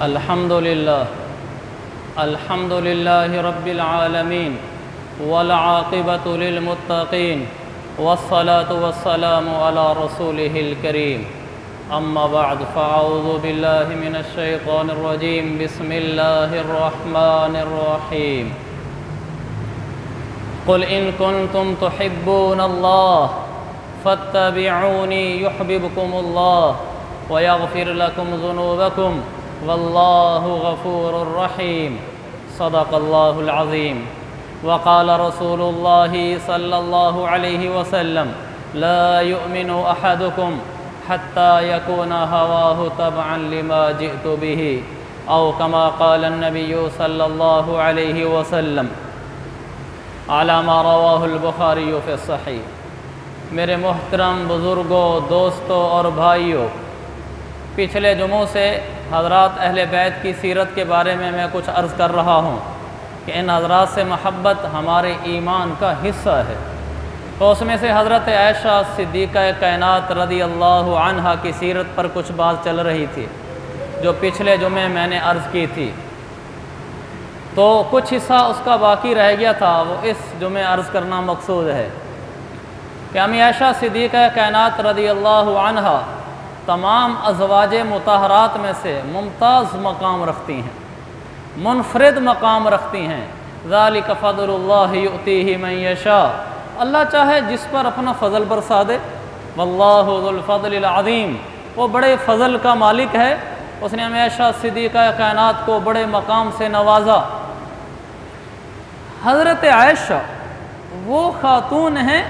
الحمد لله رب العالمين والعاقبة للمتقين والصلاة والسلام على رسوله الكريم أما بعد فأعوذ بالله من الشيطان الرجيم بسم الله الرحمن الرحيم قل إن كنتم تحبون الله فاتبعوني يحببكم الله ويغفر لكم ذنوبكم والله غفور رحيم صدق الله العظيم وقال رسول الله صلى الله عليه وسلم لا يؤمن أحدكم حتى يكون هواه تبعا لما جئت به أو كما قال النبي صلى الله عليه وسلم على ما رواه البخاري في الصحيح۔ میرے محترم بزرگوں، دوستوں اور بھائیوں، پچھلے جمعوں سے حضرات اہل بیت کی سیرت کے بارے میں کچھ عرض کر رہا ہوں کہ ان حضرات سے محبت ہمارے ایمان کا حصہ ہے۔ تو اس میں سے حضرت عائشہ صدیقہ کائنات رضی اللہ عنہ کی سیرت پر کچھ بات چل رہی تھی جو پچھلے جمعے میں نے عرض کی تھی، تو کچھ حصہ اس کا باقی رہ گیا تھا، وہ اس جمعے عرض کرنا مقصود ہے کہ امی عائشہ صدیقہ کائنات رضی اللہ عنہ تمام ازواج مطہرات میں سے ممتاز مقام رکھتی ہیں، منفرد مقام رکھتی ہیں۔ ذالک فضل اللہ یؤتیہ من یشاء، اللہ چاہے جس پر اپنا فضل برسا دے۔ واللہ ذو الفضل العظیم، وہ بڑے فضل کا مالک ہے، اس نے امی عائشہ صدیقہ کائنات کو بڑے مقام سے نوازا۔ حضرت عائشہ وہ خاتون ہیں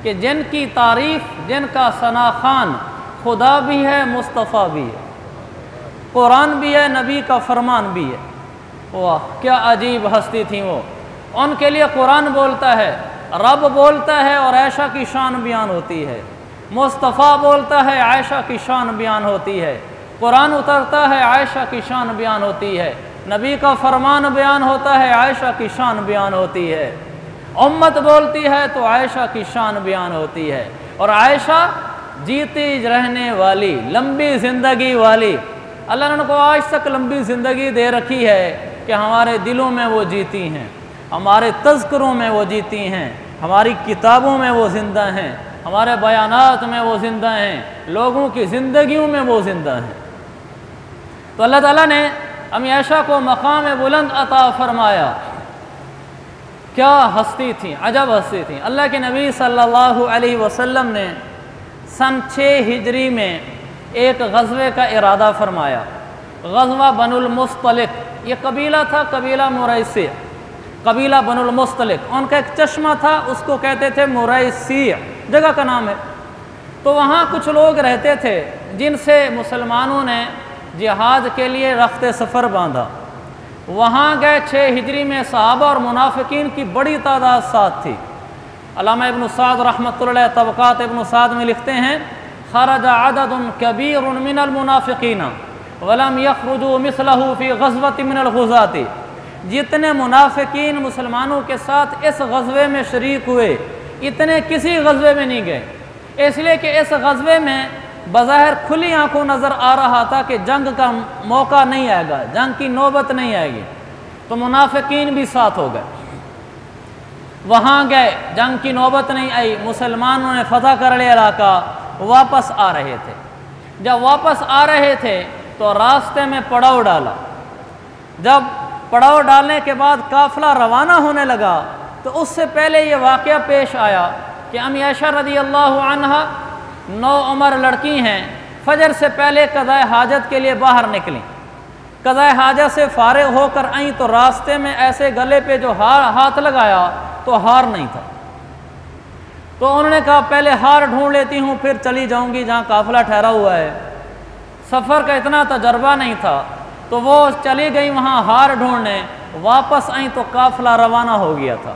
کہ جن کی تعریف، جن کا ثناخوان خدا بھی ہے، مصطفیٰ بھی ہے، قرآن بھی ہے، نبی کا فرمان بھی ہے۔ واہ کیا عجیب ہستی تھیں وہ! ان کے لیے قرآن بولتا ہے، رب بولتا ہے اور عائشہ کی شان بیان ہوتی ہے، مصطفیٰ بولتا ہے، عائشہ کی شان بیان ہوتی ہے، قرآن اترتا ہے، عائشہ کی شان بیان ہوتی ہے، نبی کا فرمان بیان ہوتا ہے، عائشہ کی شان بیان ہوتی ہے، امت بولتی ہے تو عائشہ کی شان بیان ہوتی ہے۔ اور عائشہ جیتی رہنے والی، لمبی زندگی والی، اللہ نے ان کو آج تک لمبی زندگی دے رکھی ہے کہ ہمارے دلوں میں وہ جیتی ہیں، ہمارے تذکروں میں وہ جیتی ہیں، ہماری کتابوں میں وہ زندہ ہیں، ہمارے بیانات میں وہ زندہ ہیں، لوگوں کی زندگیوں میں وہ زندہ ہیں۔ تو اللہ تعالیٰ نے امی عائشہ کو مقام بلند عطا فرمایا۔ کیا ہستی تھیں، عجب ہستی تھیں۔ اللہ کے نبی صلی اللہ علیہ وسلم نے سن 6 ہجری میں ایک غزوے کا ارادہ فرمایا، غزوہ بنو المصطلق۔ یہ قبیلہ تھا، قبیلہ مریسی، قبیلہ بنو المصطلق۔ ان کا ایک چشمہ تھا، اس کو کہتے تھے مریسی، جگہ کا نام ہے۔ تو وہاں کچھ لوگ رہتے تھے جن سے مسلمانوں نے جہاد کے لیے رخت سفر باندھا۔ وہاں گئے 6 ہجری میں، صحابہ اور منافقین کی بڑی تعداد ساتھ تھی۔ علامہ ابن سعد رحمۃ اللہ علیہ طبقات ابن سعد میں لکھتے ہیں، خرج عدد کبیر من المنافقین ولم یخرجوا مثلہ فی غزوۃ من الغزوات، جتنے منافقین مسلمانوں کے ساتھ اس غزوے میں شریک ہوئے اتنے کسی غزوے میں نہیں گئے، اس لیے کہ اس غزوے میں بظاہر کھلی آنکھوں نظر آ رہا تھا کہ جنگ کا موقع نہیں آئے گا، جنگ کی نوبت نہیں آئے گی، تو منافقین بھی ساتھ ہو گئے۔ وہاں گئے، جنگ کی نوبت نہیں آئی، مسلمانوں نے فتح کر لیا علاقہ، واپس آ رہے تھے۔ جب واپس آ رہے تھے تو راستے میں پڑاؤ ڈالا۔ جب پڑاؤ ڈالنے کے بعد قافلہ روانہ ہونے لگا تو اس سے پہلے یہ واقعہ پیش آیا کہ امی عائشہ رضی اللہ عنہ نوعمر لڑکی ہیں، فجر سے پہلے قضاء حاجت کے لیے باہر نکلیں، قضاء حاجت سے فارغ ہو کر آئیں تو راستے میں ایسے گلے پہ جو ہاتھ لگایا تو ہار نہیں تھا۔ تو انہوں نے کہا پہلے ہار ڈھونڈ لیتی ہوں پھر چلی جاؤں گی جہاں قافلہ ٹھہرا ہوا ہے۔ سفر کا اتنا تجربہ نہیں تھا تو وہ چلی گئی وہاں ہار ڈھونڈنے، واپس آئیں تو قافلہ روانہ ہو گیا تھا۔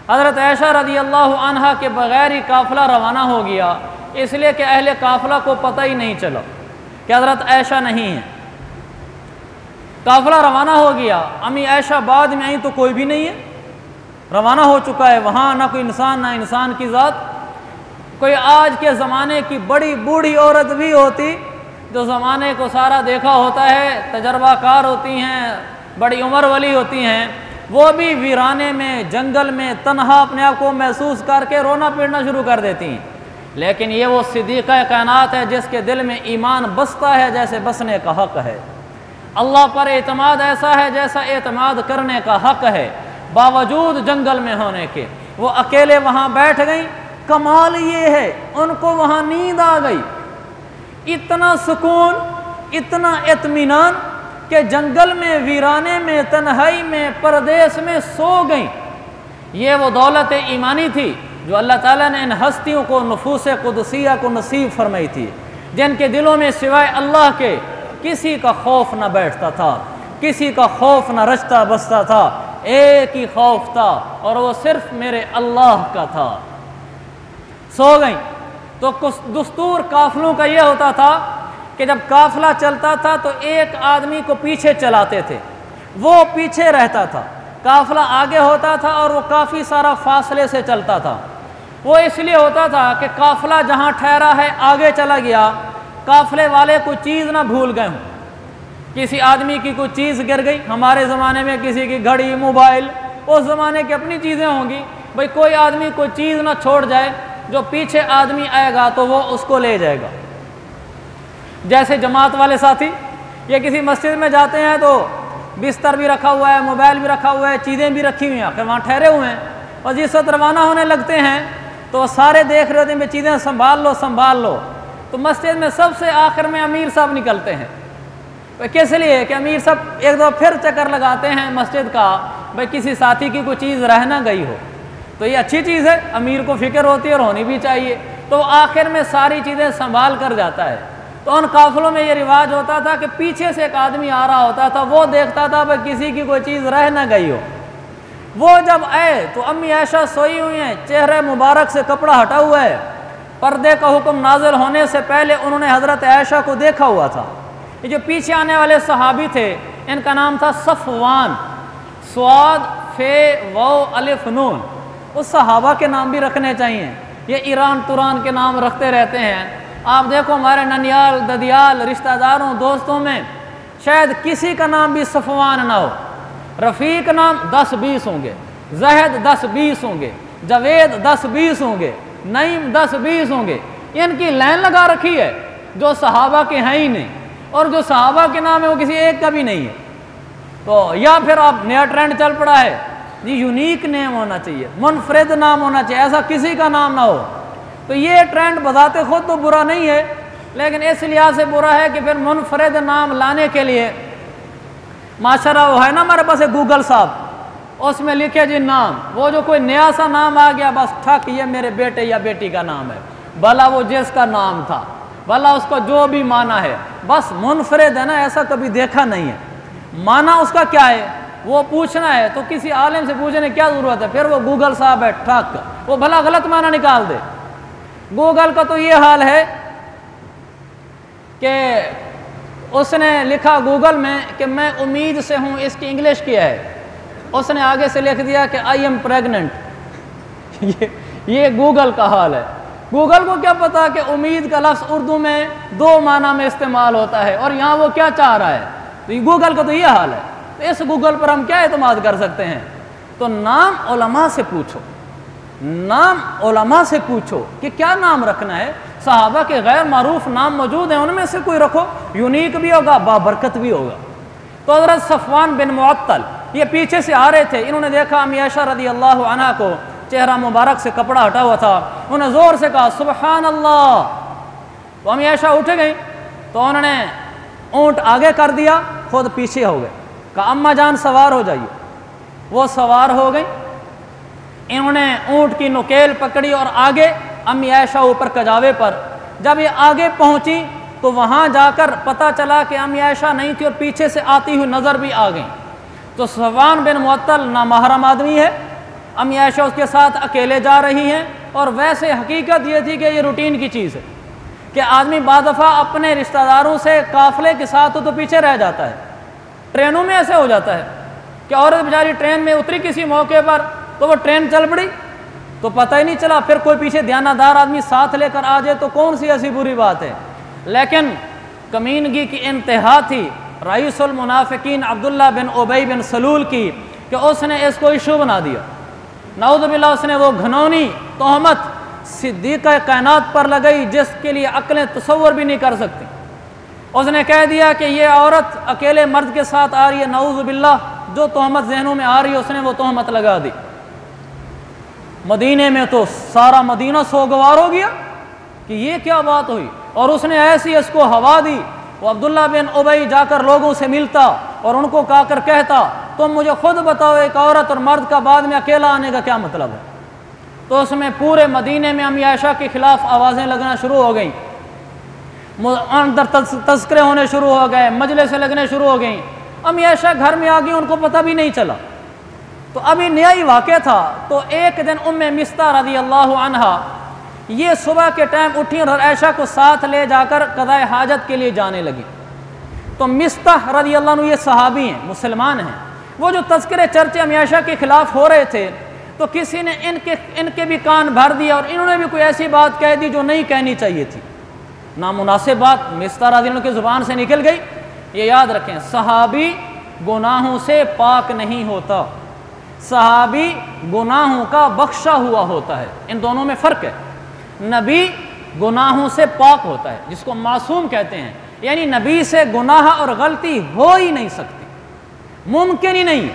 حضرت عائشہ رضی اللہ عنہ کے بغیر ہی قافلہ روانہ ہو گیا، اس لیے کہ اہل قافلہ کو پتہ ہی نہیں چلا کہ حضرت عائشہ نہیں ہے۔ قافلہ روانہ ہو گیا، امی عائشہ بعد میں آئیں تو کوئی بھی نہیں ہے، روانہ ہو چکا ہے، وہاں نہ کوئی انسان نہ انسان کی ذات۔ کوئی آج کے زمانے کی بڑی بوڑھی عورت بھی ہوتی جو زمانے کو سارا دیکھا ہوتا ہے، تجربہ کار ہوتی ہیں، بڑی عمر والی ہوتی ہیں، وہ بھی ویرانے میں، جنگل میں تنہا اپنے آپ کو محسوس کر کے رونا پیٹنا شروع کر دیتی ہیں۔ لیکن یہ وہ صدیقہ کائنات ہے جس کے دل میں ایمان بستا ہے جیسے بسنے کا حق ہے، اللہ پر اعتماد ایسا ہے جیسا اعتماد کرنے کا حق ہے، باوجود جنگل میں ہونے کے وہ اکیلے وہاں بیٹھ گئیں۔ کمال یہ ہے ان کو وہاں نیند آ گئی، اتنا سکون، اتنا اطمینان کہ جنگل میں، ویرانے میں، تنہائی میں، پردیس میں سو گئیں۔ یہ وہ دولت ایمانی تھی جو اللہ تعالیٰ نے ان ہستیوں کو، نفوس قدسیہ کو نصیب فرمائی تھی، جن کے دلوں میں سوائے اللہ کے کسی کا خوف نہ بیٹھتا تھا، کسی کا خوف نہ رچتا بستا تھا، ایک ہی خوف تھا اور وہ صرف میرے اللہ کا تھا۔ سو گئیں۔ تو دستور قافلوں کا یہ ہوتا تھا کہ جب قافلہ چلتا تھا تو ایک آدمی کو پیچھے چلاتے تھے، وہ پیچھے رہتا تھا، قافلہ آگے ہوتا تھا اور وہ کافی سارا فاصلے سے چلتا تھا۔ وہ اس لیے ہوتا تھا کہ قافلہ جہاں ٹھہرا ہے آگے چلا گیا، قافلے والے کوئی چیز نہ بھول گئے ہوں، کسی آدمی کی کوئی چیز گر گئی، ہمارے زمانے میں کسی کی گھڑی، موبائل، اس زمانے کی اپنی چیزیں ہوں گی، بھئی کوئی آدمی کوئی چیز نہ چھوڑ جائے، جو پیچھے آدمی آئے گا تو وہ اس کو لے جائے گا۔ جیسے جماعت والے ساتھی یہ کسی مسجد میں جاتے ہیں تو بستر بھی رکھا ہوا ہے، موبائل بھی رکھا ہوا ہے، چیزیں بھی رکھی ہوئی ہیں، آخر وہاں ٹھہرے ہوئے ہیں، اور جس وقت روانہ ہونے لگتے ہیں تو سارے دیکھ رہے ہیں چیزیں سنبھال لو سنبھال لو، تو مسجد میں سب سے آخر میں امیر صاحب نکلتے ہیں۔ کس لیے کہ امیر صاحب ایک دو پھر چکر لگاتے ہیں مسجد کا، بھائی کسی ساتھی کی کوئی چیز رہ نہ گئی ہو، تو یہ اچھی چیز ہے، امیر کو فکر ہوتی ہے اور ہونی بھی چاہیے، تو آخر میں ساری چیزیں سنبھال کر جاتا ہے۔ تو ان قافلوں میں یہ رواج ہوتا تھا کہ پیچھے سے ایک آدمی آ رہا ہوتا تھا، وہ دیکھتا تھا بھائی کسی کی کوئی چیز رہ نہ گئی ہو۔ وہ جب آئے تو امی عائشہ سوئی ہوئی ہیں، چہرے مبارک سے کپڑا ہٹا ہوا ہے، پردے کا حکم نازل ہونے سے پہلے انہوں نے حضرت عائشہ کو دیکھا ہوا تھا۔ یہ جو پیچھے آنے والے صحابی تھے ان کا نام تھا صفوان، سواد فے واو الف نون، اس صحابہ کے نام بھی رکھنے چاہیے، یہ ایران توران کے نام رکھتے رہتے ہیں۔ آپ دیکھو ہمارے ننیال ددیال رشتہ داروں دوستوں میں شاید کسی کا نام بھی صفوان نہ ہو، رفیق نام 10-20 ہوں گے، زہد 10-20 ہوں گے، جاوید 10-20 ہوں گے، نعیم 10-20 ہوں گے، ان کی لائن لگا رکھی ہے جو صحابہ کے ہیں ہی نہیں، اور جو صحابہ کے نام ہے وہ کسی ایک کا بھی نہیں ہے۔ تو یا پھر آپ نیا ٹرینڈ چل پڑا ہے جی یونیک نیم ہونا چاہیے، منفرد نام ہونا چاہیے، ایسا کسی کا نام نہ ہو، تو یہ ٹرینڈ بذات خود تو برا نہیں ہے، لیکن اس لحاظ سے برا ہے کہ پھر منفرد نام لانے کے لیے معاشرہ وہ ہے نا ہمارے پاس گوگل صاحب، اس میں لکھے جی نام، وہ جو کوئی نیا سا نام آ گیا بس ٹھک یہ میرے بیٹے یا بیٹی کا نام ہے، بھلا وہ جس کا نام تھا، بھلا اس کا جو بھی معنی ہے، بس منفرد ہے نا، ایسا کبھی دیکھا نہیں ہے۔ معنی اس کا کیا ہے وہ پوچھنا ہے تو کسی عالم سے پوچھنے کیا ضرورت ہے، پھر وہ گوگل صاحب ہے ٹھک، وہ بھلا غلط معنی نکال دے۔ گوگل کا تو یہ حال ہے کہ اس نے لکھا گوگل میں کہ میں امید سے ہوں، اس کی انگلش کیا ہے، اس نے آگے سے لکھ دیا کہ آئی ایم پریگننٹ۔ یہ گوگل کا حال ہے۔ گوگل کو کیا پتا کہ امید کا لفظ اردو میں 2 معنی میں استعمال ہوتا ہے اور یہاں وہ کیا چاہ رہا ہے، تو گوگل کا تو یہ حال ہے، تو اس گوگل پر ہم کیا اعتماد کر سکتے ہیں؟ تو نام علماء سے پوچھو، نام علماء سے پوچھو کہ کیا نام رکھنا ہے۔ صحابہ کے غیر معروف نام موجود ہیں، ان میں سے کوئی رکھو، یونیک بھی ہوگا، بابرکت بھی ہوگا۔ تو حضرت صفوان بن معطل یہ پیچھے سے آ رہے تھے، انہوں نے دیکھا امی عائشہ رضی اللہ عنہا کو چہرہ مبارک سے کپڑا ہٹا ہوا تھا، انہوں نے زور سے کہا سبحان اللہ، تو امی عائشہ اٹھ گئیں، تو انہوں نے اونٹ آگے کر دیا، خود پیچھے ہو گئے، کہا اماں جان سوار ہو جائیے۔ وہ سوار ہو گئیں، انہوں نے اونٹ کی نکیل پکڑی اور آگے، امی عائشہ اوپر کجاوے پر۔ جب یہ آگے پہنچی تو وہاں جا کر پتہ چلا کہ امی عائشہ نہیں تھی اور پیچھے سے آتی ہوئی نظر بھی آ گئیں۔ تو صفوان بن معطل نامحرم آدمی ہے، امی عائشہ اس کے ساتھ اکیلے جا رہی ہیں، اور ویسے حقیقت یہ تھی کہ یہ روٹین کی چیز ہے کہ آدمی بعض دفعہ اپنے رشتہ داروں سے قافلے کے ساتھ تو پیچھے رہ جاتا ہے۔ ٹرینوں میں ایسے ہو جاتا ہے کہ عورت بیچاری ٹرین میں اتری کسی موقع پر تو وہ ٹرین چل پڑی تو پتہ ہی نہیں چلا، پھر کوئی پیچھے دیانتدار آدمی ساتھ لے کر آ جائے تو کون سی ایسی بری بات ہے۔ لیکن کمینگی کی انتہا تھی رئیس المنافقین عبداللہ بن ابی بن سلول کی کہ اس نے اس کو ایشو بنا دیا. نعوذ باللہ اس نے وہ گھنونی تہمت صدیقہ کائنات پر لگائی جس کے لیے عقلیں تصور بھی نہیں کر سکتی. اس نے کہہ دیا کہ یہ عورت اکیلے مرد کے ساتھ آ رہی ہے. نعوذ باللہ جو تہمت ذہنوں میں آ رہی ہے اس نے وہ تہمت لگا دی. مدینے میں تو سارا مدینہ سوگوار ہو گیا کہ یہ کیا بات ہوئی, اور اس نے ایسی اس کو ہوا دی. وہ عبداللہ بن ابی جا کر لوگوں سے ملتا اور ان کو کہا کر کہتا تم مجھے خود بتاؤ ایک عورت اور مرد کا بعد میں اکیلا آنے کا کیا مطلب ہے. تو اس میں پورے مدینے میں امی عائشہ کے خلاف آوازیں لگنا شروع ہو گئیں, اندر تذکرے ہونے شروع ہو گئے, مجلسیں لگنے شروع ہو گئیں. امی عائشہ گھر میں آ گئی, ان کو پتہ بھی نہیں چلا. تو ابھی نیا ہی واقعہ تھا. تو ایک دن ام مستح رضی اللہ عنہا یہ صبح کے ٹائم اٹھی اور عائشہ کو ساتھ لے جا کر قضاء حاجت کے لیے جانے لگی. تو مستح رضی اللہ عنہ یہ صحابی ہیں, مسلمان ہیں. وہ جو تذکرے چرچے امی عائشہ کے خلاف ہو رہے تھے تو کسی نے ان کے بھی کان بھر دیا اور انہوں نے بھی کوئی ایسی بات کہہ دی جو نہیں کہنی چاہیے تھی. نامناسب بات مستح رضی اللہ عنہ کی زبان سے نکل گئی. یہ یاد رکھیں, صحابی گناہوں سے پاک نہیں ہوتا, صحابی گناہوں کا بخشا ہوا ہوتا ہے. ان دونوں میں فرق ہے. نبی گناہوں سے پاک ہوتا ہے جس کو معصوم کہتے ہیں, یعنی نبی سے گناہ اور غلطی ہو ہی نہیں سکتی, ممکن ہی نہیں.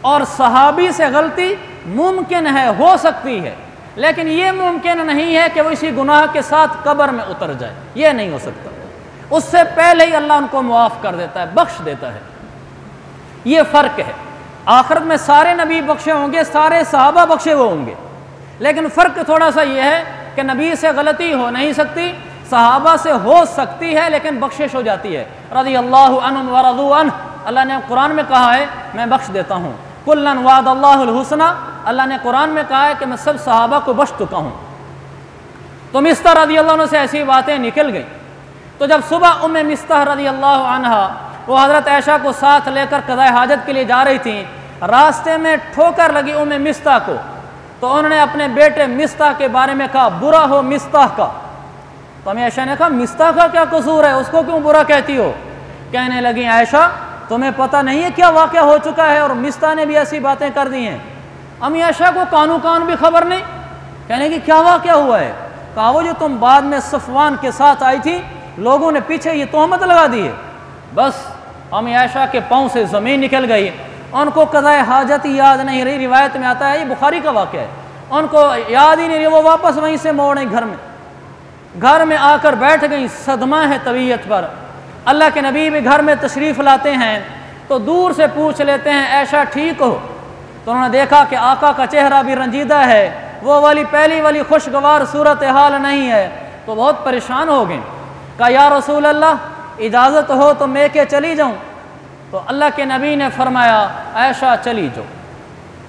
اور صحابی سے غلطی ممکن ہے, ہو سکتی ہے, لیکن یہ ممکن نہیں ہے کہ وہ اسی گناہ کے ساتھ قبر میں اتر جائے. یہ نہیں ہو سکتا. اس سے پہلے ہی اللہ ان کو معاف کر دیتا ہے, بخش دیتا ہے. یہ فرق ہے. آخرت میں سارے نبی بخشے ہوں گے, سارے صحابہ بخشے ہوئے ہوں گے, لیکن فرق تھوڑا سا یہ ہے کہ نبی سے غلطی ہو نہیں سکتی, صحابہ سے ہو سکتی ہے لیکن بخشش ہو جاتی ہے. رضی اللہ عنہم ورضوا عنہ, اللہ نے قرآن میں کہا ہے میں بخش دیتا ہوں. کلن وعد اللہ الحسنى, اللہ نے قرآن میں کہا ہے کہ میں سب صحابہ کو بخش چکا ہوں. تو مستح رضی اللہ عنہ سے ایسی باتیں نکل گئیں. تو جب صبح ام مستح رضی اللہ عنہا وہ حضرت عائشہ کو ساتھ لے کر قضاء حاجت کے لیے جا رہی تھیں, راستے میں ٹھوکر لگی ام مستح کو. تو انہوں نے اپنے بیٹے مستح کے بارے میں کہا برا ہو مستح کا. تو امی عائشہ نے کہا مستح کا کیا قصور ہے, اس کو کیوں برا کہتی ہو. کہنے لگی عائشہ تمہیں پتہ نہیں ہے کیا واقعہ ہو چکا ہے, اور مستح نے بھی ایسی باتیں کر دی ہیں. امی عائشہ کو کانوں کان بھی خبر نہیں. کہنے کی کیا واقعہ ہوا ہے. کہا وہ جو تم بعد میں صفوان کے ساتھ آئی تھی, لوگوں نے پیچھے یہ تہمت لگا دی ہے. بس امی عائشہ کے پاؤں سے زمین نکل گئی. ان کو قضاء حاجت ہی یاد نہیں رہی. روایت میں آتا ہے, یہ بخاری کا واقعہ ہے, ان کو یاد ہی نہیں رہی. وہ واپس وہیں سے موڑیں گھر میں آ کر بیٹھ گئیں. صدمہ ہے طبیعت پر. اللہ کے نبی بھی گھر میں تشریف لاتے ہیں تو دور سے پوچھ لیتے ہیں عائشہ ٹھیک ہو. تو انہوں نے دیکھا کہ آقا کا چہرہ بھی رنجیدہ ہے, وہ والی پہلی والی خوشگوار صورتحال نہیں ہے. تو بہت پریشان ہو گئے. کہا یا رسول اللہ اجازت ہو تو میں کہ چلی جاؤں. تو اللہ کے نبی نے فرمایا عائشہ چلی جاؤ.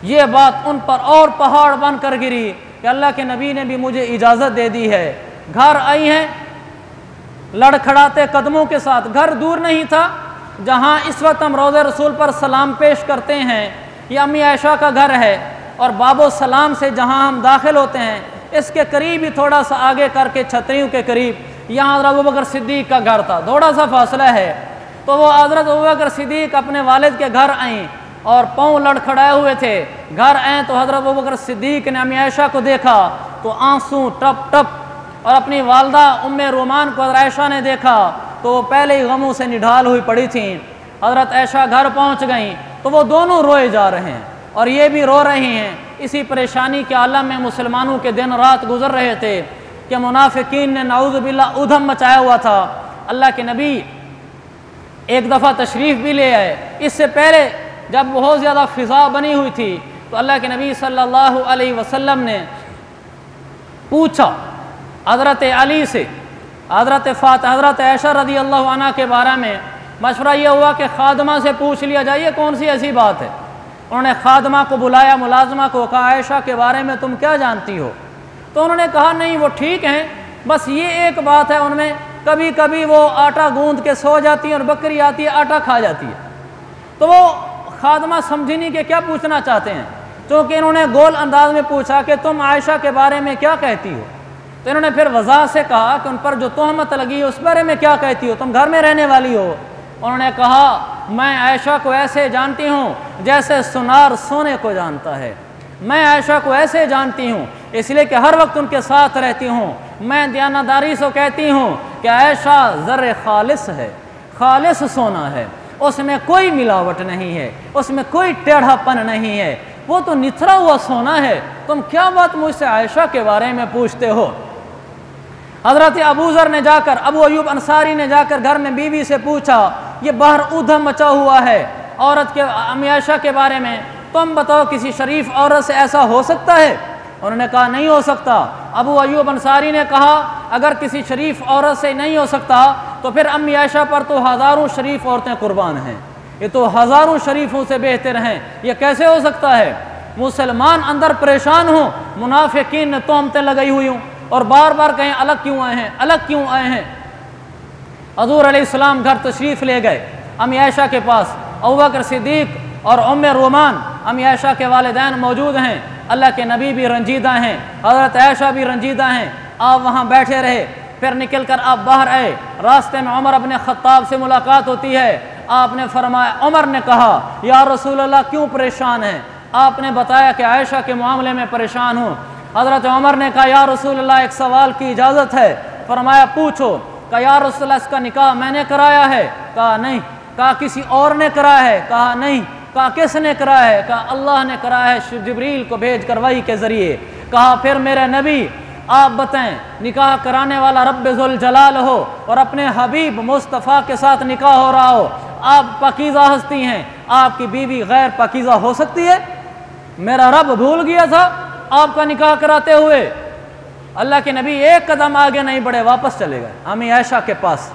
یہ بات ان پر اور پہاڑ بن کر گری کہ اللہ کے نبی نے بھی مجھے اجازت دے دی ہے. گھر آئی ہیں لڑکھڑاتے قدموں کے ساتھ. گھر دور نہیں تھا جہاں اس وقت ہم روضہ رسول پر سلام پیش کرتے ہیں, یہ امی عائشہ کا گھر ہے. اور باب و سلام سے جہاں ہم داخل ہوتے ہیں اس کے قریب ہی تھوڑا سا آگے کر کے چھتریوں کے قریب یہاں حضرت ابوبکر صدیق کا گھر تھا. تھوڑا سا فاصلہ ہے. تو وہ حضرت ابوبکر صدیق اپنے والد کے گھر آئیں اور پاؤں لڑکھڑائے ہوئے تھے. گھر آئیں تو حضرت ابوبکر صدیق نے امی عائشہ کو دیکھا تو آنسو ٹپ ٹپ, اور اپنی والدہ ام رومان کو حضرت عائشہ نے دیکھا تو وہ پہلے ہی غموں سے نڈھال ہوئی پڑی تھیں. حضرت عائشہ گھر پہنچ گئیں تو وہ دونوں روئے جا رہے ہیں اور یہ بھی رو رہی ہیں. اسی پریشانی کے عالم میں مسلمانوں کے دن رات گزر رہے تھے کہ منافقین نے نعوذ باللہ ادھم مچایا ہوا تھا. اللہ کے نبی ایک دفعہ تشریف بھی لے آئے. اس سے پہلے جب بہت زیادہ فضا بنی ہوئی تھی تو اللہ کے نبی صلی اللہ علیہ وسلم نے پوچھا حضرت علی سے, حضرت فاطمہ, حضرت عائشہ رضی اللہ عنہ کے بارے میں مشورہ یہ ہوا کہ خادمہ سے پوچھ لیا جائے یہ کون سی ایسی بات ہے. انہوں نے خادمہ کو بلایا, ملازمہ کو, کہا عائشہ کے بارے میں تم کیا جانتی ہو. تو انہوں نے کہا نہیں وہ ٹھیک ہیں, بس یہ ایک بات ہے ان میں کبھی کبھی وہ آٹا گوندھ کے سو جاتی ہے اور بکری آتی ہے آٹا کھا جاتی ہے. تو وہ خادمہ سمجھی نہیں کہ کیا پوچھنا چاہتے ہیں, چونکہ انہوں نے گول انداز میں پوچھا کہ تم عائشہ کے بارے میں کیا کہتی ہو. تو انہوں نے پھر وضاح سے کہا کہ ان پر جو تہمت لگی ہے اس بارے میں کیا کہتی ہو، تم گھر میں رہنے والی ہو؟ انہوں نے کہا میں عائشہ کو ایسے جانتی ہوں جیسے سونار سونے کو جانتا ہے، میں عائشہ کو ایسے جانتی ہوں اس لیے کہ ہر وقت ان کے ساتھ رہتی ہوں، میں دیانتداری سے کہتی ہوں کہ عائشہ زر خالص ہے، خالص سونا ہے، اس میں کوئی ملاوٹ نہیں ہے، اس میں کوئی ٹیڑھا پن نہیں ہے، وہ تو نتھرا ہوا سونا ہے، تم کیا بات مجھ سے عائشہ کے بارے میں پوچھتے ہو؟ حضرت ابو ذر نے جا کر، ابو ایوب انصاری نے جا کر گھر میں بیوی سے پوچھا یہ باہر ادھم مچا ہوا ہے عورت کے، امی عائشہ کے بارے میں، تم بتاؤ کسی شریف عورت سے ایسا ہو سکتا ہے؟ انہوں نے کہا نہیں ہو سکتا۔ ابو ایوب انصاری نے کہا اگر کسی شریف عورت سے نہیں ہو سکتا تو پھر امی عائشہ پر تو ہزاروں شریف عورتیں قربان ہیں، یہ تو ہزاروں شریفوں سے بہتر ہیں، یہ کیسے ہو سکتا ہے؟ مسلمان اندر پریشان ہوں، منافقین نے تہمتیں لگائی ہوئی ہوں اور بار بار کہیں الگ کیوں آئے ہیں، الگ کیوں آئے ہیں۔ حضور علیہ السلام گھر تشریف لے گئے امی عائشہ کے پاس، ابوبکر صدیق اور ام رومان امی عائشہ کے والدین موجود ہیں، اللہ کے نبی بھی رنجیدہ ہیں، حضرت عائشہ بھی رنجیدہ ہیں، آپ وہاں بیٹھے رہے، پھر نکل کر آپ باہر آئے، راستے میں عمر بن خطاب سے ملاقات ہوتی ہے، آپ نے فرمایا، عمر نے کہا یا رسول اللہ کیوں پریشان ہیں؟ آپ نے بتایا کہ عائشہ کے معاملے میں پریشان ہوں۔ حضرت عمر نے کہا یا رسول اللہ ایک سوال کی اجازت ہے؟ فرمایا پوچھو۔ کہا یا رسول اللہ اس کا نکاح میں نے کرایا ہے؟ کہا نہیں۔ کہا کسی اور نے کرایا ہے؟ کہا نہیں۔ کہا کس نے کرایا ہے؟ کہا اللہ نے کرایا ہے جبریل کو بھیج کر وحی کے ذریعے۔ کہا پھر میرے نبی آپ بتائیں نکاح کرانے والا رب ذوالجلال ہو اور اپنے حبیب مصطفیٰ کے ساتھ نکاح ہو رہا ہو، آپ پاکیزہ ہستی ہیں، آپ کی بیوی غیر پاکیزہ ہو سکتی ہے؟ میرا رب بھول گیا تھا آپ کا نکاح کراتے ہوئے؟ اللہ کے نبی ایک قدم آگے نہیں بڑھے، واپس چلے گئے امی عائشہ کے پاس،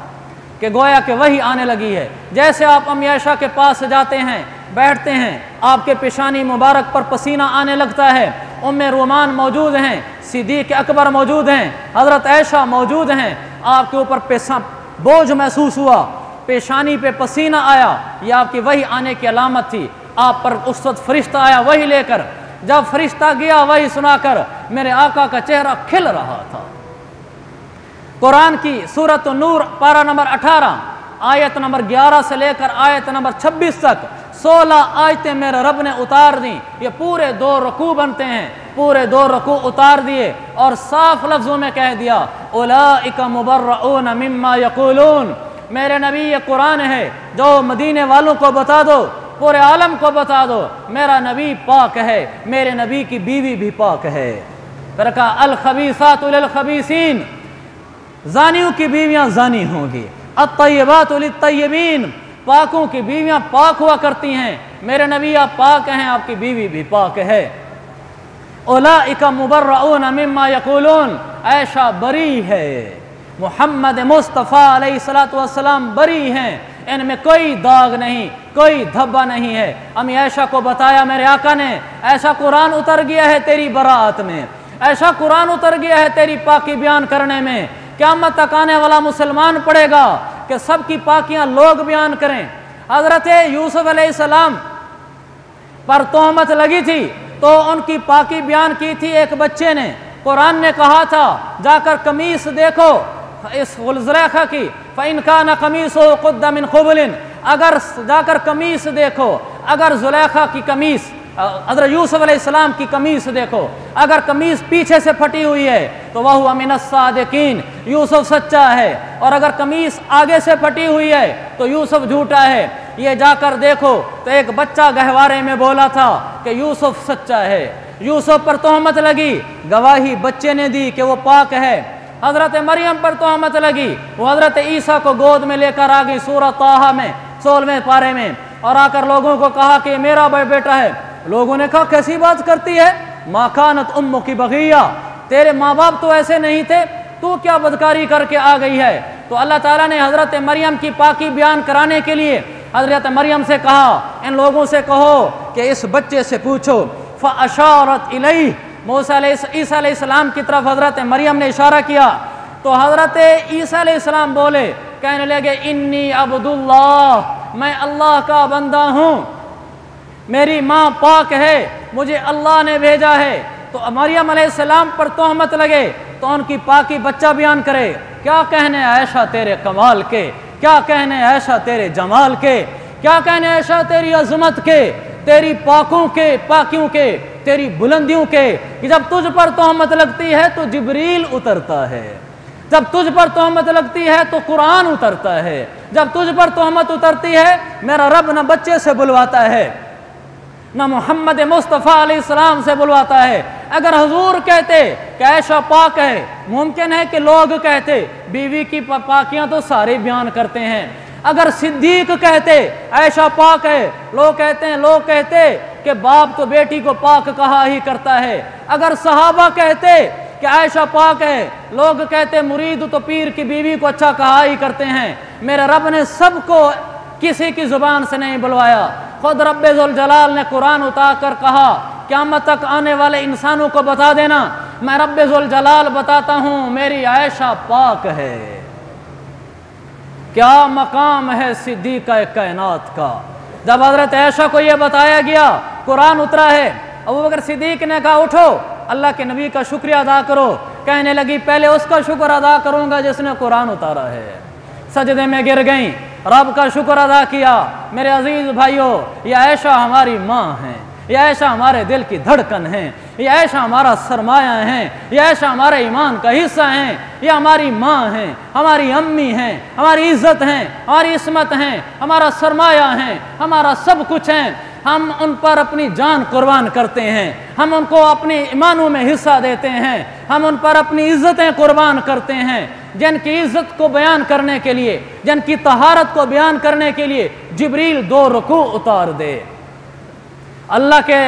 کہ گویا کہ وہی آنے لگی ہے۔ جیسے آپ امی عائشہ کے پاس جاتے ہیں، بیٹھتے ہیں، آپ کے پیشانی مبارک پر پسینہ آنے لگتا ہے، ام رومان موجود ہیں، صدیق اکبر موجود ہیں، حضرت عائشہ موجود ہیں، آپ کے اوپر بوجھ محسوس ہوا، پیشانی پہ پسینہ آیا، یہ آپ کی وحی آنے کی علامت تھی۔ آپ پر اس وقت فرشتہ آیا وحی لے کر، جب فرشتہ گیا وحی سنا کر میرے آقا کا چہرہ کھل رہا تھا۔ قرآن کی سورۃ النور پارہ نمبر 18 آیت نمبر 11 سے لے کر آیت نمبر 26 تک 16 آیتیں میرے رب نے اتار دیں، یہ پورے 2 رکوع بنتے ہیں، پورے 2 رکوع اتار دیے اور صاف لفظوں میں کہہ دیا اولئک مبرؤون مما یقولون۔ میرے نبی یہ قرآن ہے جو مدینے والوں کو بتا دو، پورے عالم کو بتا دو میرا نبی پاک ہے، میرے نبی کی بیوی بھی پاک ہے۔ پھر کہا الخبیثات للخبیثین، زانیوں کی بیویاں زانی ہوں گی، الطیبات للطیبین، پاکوں کی بیویاں پاک ہوا کرتی ہیں، میرے نبی آپ پاک ہیں، آپ کی بیوی بھی پاک ہے۔ اولئک مبرؤون مما یقولون، عائشہ بری ہے، محمد مصطفیٰ علیہ السلام بری ہیں، ان میں کوئی داغ نہیں، کوئی دھبا نہیں ہے۔ امی عائشہ کو بتایا میرے آقا نے ایسا قرآن اتر گیا ہے تیری براعت میں، ایسا قرآن اتر گیا ہے تیری پاکی بیان کرنے میں، قیامت تک آنے والا مسلمان پڑھے گا کہ سب کی پاکیاں لوگ بیان کریں۔ حضرت یوسف علیہ السلام پر تہمت لگی تھی تو ان کی پاکی بیان کی تھی ایک بچے نے، قرآن نے کہا تھا جا کر قمیص دیکھو اس زلیخا کی، فَإِنْ كَانَ قَمِيصُهُ قُدَّ مِنْ قُبُلٍ، اگر جا کر قمیص دیکھو، اگر زلیخا کی قمیص، حضرت یوسف علیہ السلام کی قمیص دیکھو، اگر قمیص پیچھے سے پھٹی ہوئی ہے تو وَهُوَ مِنَ الصَّادِقِينَ، یوسف سچا ہے، اور اگر قمیص آگے سے پھٹی ہوئی ہے تو یوسف جھوٹا ہے، یہ جا کر دیکھو۔ تو ایک بچہ گہوارے میں بولا تھا کہ یوسف سچا ہے، یوسف پر تہمت لگی، گواہی بچے نے دی کہ وہ پاک ہے۔ حضرت مریم پر تہمت لگی، وہ حضرت عیسیٰ کو گود میں لے کر آ گئی سورہ طٰہٰ میں 16ویں پارے میں، اور آ کر لوگوں کو کہا کہ یہ میرا بیٹا ہے۔ لوگوں نے کہا کیسی بات کرتی ہے، ما کانت امک بغیہ، تیرے ماں باپ تو ایسے نہیں تھے، تو کیا بدکاری کر کے آ گئی ہے؟ تو اللہ تعالیٰ نے حضرت مریم کی پاکی بیان کرانے کے لیے حضرت مریم سے کہا ان لوگوں سے کہو کہ اس بچے سے پوچھو، فاشارت الیہ، عیسیٰ علیہ السلام کی طرف حضرت مریم نے اشارہ کیا تو حضرت عیسیٰ علیہ السلام بولے، کہنے لگے انی عبداللہ، میں اللہ کا بندہ ہوں، میری ماں پاک ہے، مجھے اللہ نے بھیجا ہے۔ تو مریم علیہ السلام پر تہمت لگے تو ان کی پاکی بچہ بیان کرے، کیا کہنے عائشہ تیرے کمال کے، کیا کہنے عائشہ تیرے جمال کے، کیا کہنے عائشہ تیری عظمت کے، تیری پاکوں کے، پاکیوں کے، تیری بلندیوں کے، کہ جب تجھ پر تہمت لگتی ہے تو جبریل اترتا ہے، جب تجھ پر تہمت لگتی ہے تو قرآن اترتا ہے، جب تجھ پر تہمت اترتی ہے میرا رب نہ بچے سے بلواتا ہے نہ محمد مصطفیٰ علیہ السلام سے بلواتا ہے۔ اگر حضور کہتے کہ عائشہ پاک ہے، ممکن ہے کہ لوگ کہتے بیوی کی پاکیاں تو سارے بیان کرتے ہیں۔ اگر صدیق کہتے عائشہ پاک ہے، لوگ کہتے کہ باپ تو بیٹی کو پاک کہا ہی کرتا ہے۔ اگر صحابہ کہتے کہ عائشہ پاک ہے، لوگ کہتے مرید تو پیر کی بیوی کو اچھا کہا ہی کرتے ہیں۔ میرے رب نے سب کو کسی کی زبان سے نہیں بلوایا، خود رب ذوالجلال نے قرآن اتار کر کہا قیامت تک آنے والے انسانوں کو بتا دینا میں رب ذوالجلال بتاتا ہوں میری عائشہ پاک ہے۔ کیا مقام ہے صدیقہ کائنات کا۔ جب حضرت عائشہ کو یہ بتایا گیا، قرآن اترا ہے، ابوبکر صدیق نے کہا اٹھو اللہ کے نبی کا شکریہ ادا کرو۔ کہنے لگی پہلے اس کا شکر ادا کروں گا جس نے قرآن اتارا ہے۔ سجدے میں گر گئیں، رب کا شکر ادا کیا۔ میرے عزیز بھائیوں، یہ عائشہ ہماری ماں ہیں، یہ عائشہ ہمارے دل کی دھڑکن ہیں، یہ عائشہ ہمارا سرمایہ ہیں، یہ عائشہ ہمارے ایمان کا حصہ ہیں، یہ ہماری ماں ہیں، ہماری امی ہیں، ہماری عزت ہیں، ہماری عصمت ہیں، ہمارا سرمایہ ہیں، ہمارا سب کچھ ہیں۔ ہم ان پر اپنی جان قربان کرتے ہیں، ہم ان کو اپنے ایمانوں میں حصہ دیتے ہیں، ہم ان پر اپنی عزتیں قربان کرتے ہیں۔ جن کی عزت کو بیان کرنے کے لیے، جن کی طہارت کو بیان کرنے کے لیے جبریل 2 رکوع اتار دے۔ اللہ کے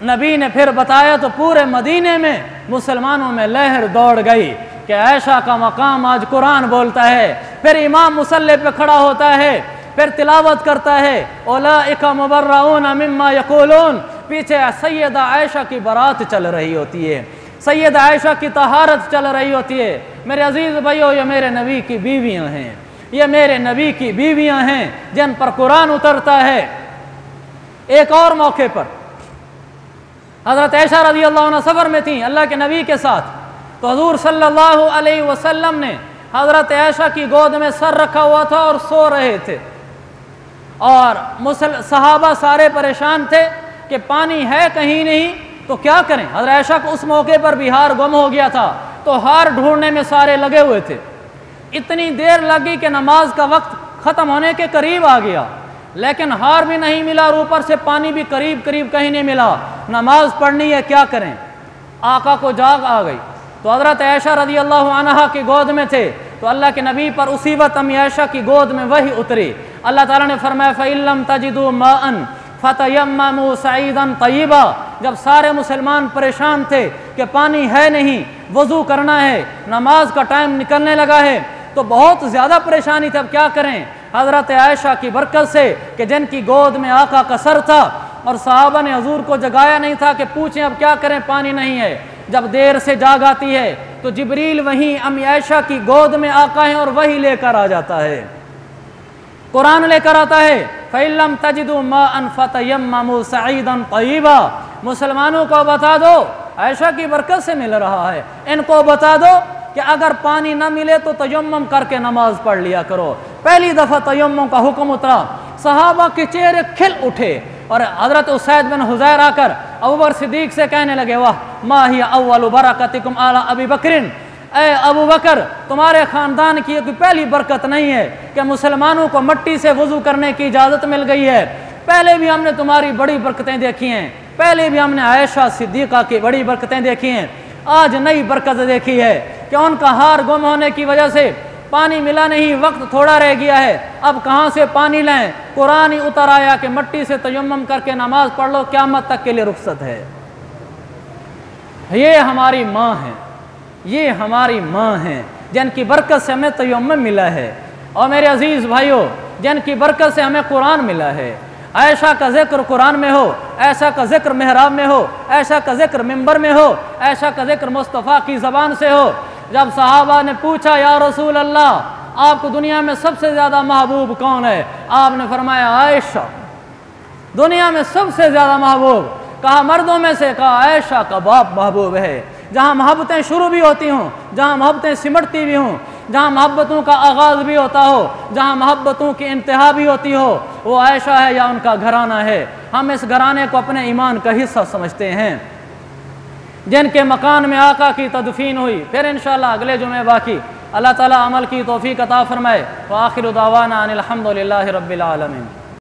نبی نے پھر بتایا تو پورے مدینے میں مسلمانوں میں لہر دوڑ گئی کہ عائشہ کا مقام آج قرآن بولتا ہے۔ پھر امام مصلی پہ کھڑا ہوتا ہے، پھر تلاوت کرتا ہے اولئک مبرؤون مما یقولون، پیچھے سیدہ عائشہ کی برات چل رہی ہوتی ہے، سیدہ عائشہ کی طہارت چل رہی ہوتی ہے۔ میرے عزیز بھائیو، یہ میرے نبی کی بیویاں ہیں، یہ میرے نبی کی بیویاں ہیں جن پر قرآن اترتا ہے۔ ایک اور موقع پر حضرت عائشہ رضی اللہ عنہ سفر میں تھیں اللہ کے نبی کے ساتھ، تو حضور صلی اللہ علیہ وسلم نے حضرت عائشہ کی گود میں سر رکھا ہوا تھا اور سو رہے تھے، اور صحابہ سارے پریشان تھے کہ پانی ہے کہیں نہیں تو کیا کریں۔ حضرت عائشہ کو اس موقع پر بھی ہار گم ہو گیا تھا تو ہار ڈھونڈنے میں سارے لگے ہوئے تھے۔ اتنی دیر لگی کہ نماز کا وقت ختم ہونے کے قریب آ گیا، لیکن ہار بھی نہیں ملا اور اوپر سے پانی بھی قریب کہیں نہیں ملا۔ نماز پڑھنی ہے، کیا کریں؟ آقا کو جاگ آ گئی تو حضرت عائشہ رضی اللہ عنہا کی گود میں تھے، تو اللہ کے نبی پر اسی وقت امی عائشہ کی گود میں وحی اتری۔ اللہ تعالیٰ نے فرمایا فَإِن لَّمْ تَجِدُوا مَاءً فَتَيَمَّمُوا صَعِيدًا طَيِّبًا۔ جب سارے مسلمان پریشان تھے کہ پانی ہے نہیں، وضو کرنا ہے، نماز کا ٹائم نکلنے لگا ہے، تو بہت زیادہ پریشانی تھی، اب کیا کریں؟ حضرت عائشہ کی برکت سے کہ جن کی گود میں آقا کا سر تھا اور صحابہ نے حضور کو جگایا نہیں تھا کہ پوچھیں اب کیا کریں، پانی نہیں ہے۔ جب دیر سے جاگ آتی ہے تو جبریل وہیں امی عائشہ کی گود میں آقا ہیں اور وہی لے کر آ جاتا ہے، قرآن لے کر آتا ہے فَإِن لَّمْ تَجِدُوا مَاءً فَتَيَمَّمُوا صَعِيدًا طَيِّبًا۔ مسلمانوں کو بتا دو عائشہ کی برکت سے مل رہا ہے، ان کو بتا دو کہ اگر پانی نہ ملے تو تیمم کر کے نماز پڑھ لیا کرو۔ پہلی دفعہ تیمم کا حکم اترا، صحابہ کے چہرے کھل اٹھے، اور حضرت اسید بن حضیر آ کر ابوبکر صدیق سے کہنے لگے واہ ما ہی اول برکتکم آل ابی بکر، اے ابو بکر تمہارے خاندان کی کوئی پہلی برکت نہیں ہے کہ مسلمانوں کو مٹی سے وضو کرنے کی اجازت مل گئی ہے، پہلے بھی ہم نے تمہاری بڑی برکتیں دیکھی ہیں، پہلے بھی ہم نے عائشہ صدیقہ کی بڑی برکتیں دیکھی ہیں، آج نئی برکت دیکھی ہے کہ ان کا ہار گم ہونے کی وجہ سے پانی ملا نہیں، وقت تھوڑا رہ گیا ہے، اب کہاں سے پانی لائیں؟ قرآن ہی اتر آیا کہ مٹی سے تیمم کر کے نماز پڑھ لو، قیامت تک کے لیے رخصت ہے۔ یہ ہماری ماں ہیں، یہ ہماری ماں ہیں جن کی برکت سے ہمیں تیمم ملا ہے، اور میرے عزیز بھائیوں جن کی برکت سے ہمیں قرآن ملا ہے۔ عائشہ کا ذکر قرآن میں ہو، عائشہ کا ذکر محراب میں ہو، عائشہ کا ذکر منبر میں ہو، عائشہ کا ذکر مصطفیٰ کی زبان سے ہو۔ جب صحابہ نے پوچھا یا رسول اللہ آپ کو دنیا میں سب سے زیادہ محبوب کون ہے؟ آپ نے فرمایا عائشہ دنیا میں سب سے زیادہ محبوب۔ کہا مردوں میں سے؟ کہا عائشہ کا باپ محبوب ہے۔ جہاں محبتیں شروع بھی ہوتی ہوں، جہاں محبتیں سمٹتی بھی ہوں، جہاں محبتوں کا آغاز بھی ہوتا ہو، جہاں محبتوں کی انتہا بھی ہوتی ہو، وہ عائشہ ہے یا ان کا گھرانہ ہے۔ ہم اس گھرانے کو اپنے ایمان کا حصہ سمجھتے ہیں، جن کے مکان میں آقا کی تدفین ہوئی۔ پھر انشاءاللہ اگلے جمعے باقی۔ اللہ تعالیٰ عمل کی توفیق عطا فرمائے۔ وآخر دعوانا ان الحمد للہ رب العالمین۔